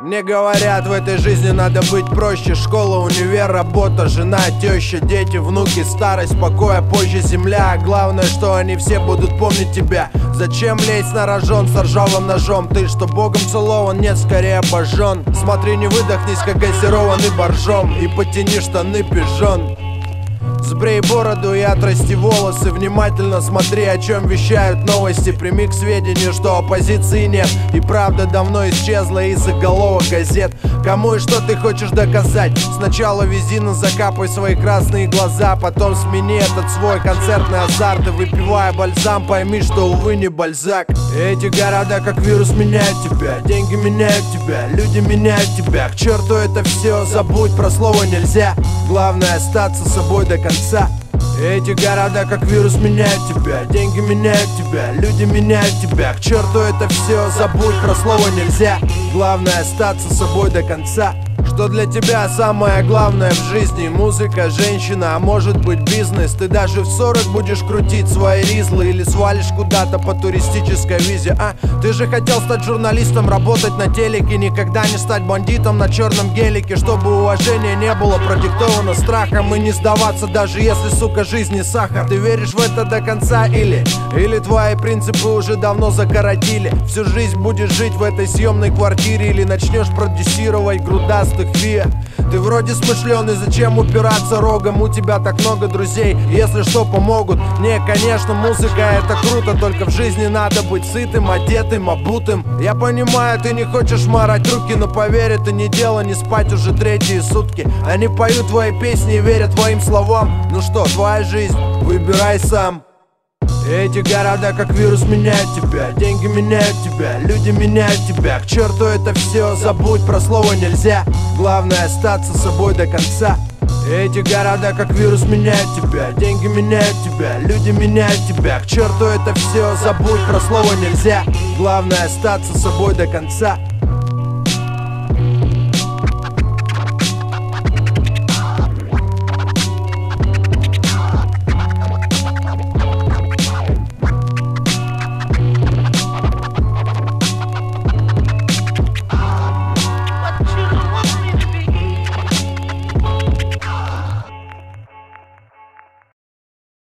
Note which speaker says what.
Speaker 1: Мне говорят, в этой жизни надо быть проще. Школа, универ, работа, жена, теща, дети, внуки, старость, покой, а позже земля. Главное, что они все будут помнить тебя. Зачем лезть на рожон с ржавым ножом? Ты что, богом целован? Нет, скорее обожжен. Смотри, не выдохнись, как газированный боржом, и потяни штаны, пижон. Сбрей бороду и отрасти волосы. Внимательно смотри, о чем вещают новости. Прими к сведению, что оппозиции нет, и правда давно исчезла из заголовок газет. Кому и что ты хочешь доказать? Сначала вези, но закапай свои красные глаза. Потом смени этот свой концертный азарт. И выпивая бальзам, пойми, что, увы, не Бальзак. Эти города как вирус меняют тебя. Деньги меняют тебя, люди меняют тебя. К черту это все, забудь, про слово нельзя. Главное остаться собой до конца. Эти города как вирус меняют тебя. Деньги меняют тебя, люди меняют тебя. К черту это все, забудь, про слово нельзя. Главное остаться собой до конца. Что для тебя самое главное в жизни? Музыка, женщина, а может быть бизнес. Ты даже в 40 будешь крутить свои ризлы или свалишь куда-то по туристической визе, а? Ты же хотел стать журналистом, работать на телеке, никогда не стать бандитом на черном гелике. Чтобы уважения не было продиктовано страхом, и не сдаваться, даже если, сука, жизнь не сахар. Ты веришь в это до конца или твои принципы уже давно закоротили? Всю жизнь будешь жить в этой съемной квартире или начнешь продюсировать грудастых фиа? Ты вроде смышленый, зачем упираться рогом? У тебя так много друзей, если что, помогут. Не, конечно, музыка это круто, только в жизни надо быть сытым, одетым, обутым. Я понимаю, ты не хочешь марать руки, но поверь, это не дело не спать уже третьи сутки. Они поют твои песни и верят твоим словам. Ну что, твоя жизнь, выбирай сам. Эти города как вирус меняют тебя. Деньги меняют тебя, люди меняют тебя. К черту это все, забудь, про слово нельзя. Главное остаться собой до конца. Эти города как вирус меняют тебя. Деньги меняют тебя, люди меняют тебя. К черту это все, забудь, про слово нельзя. Главное остаться собой до конца.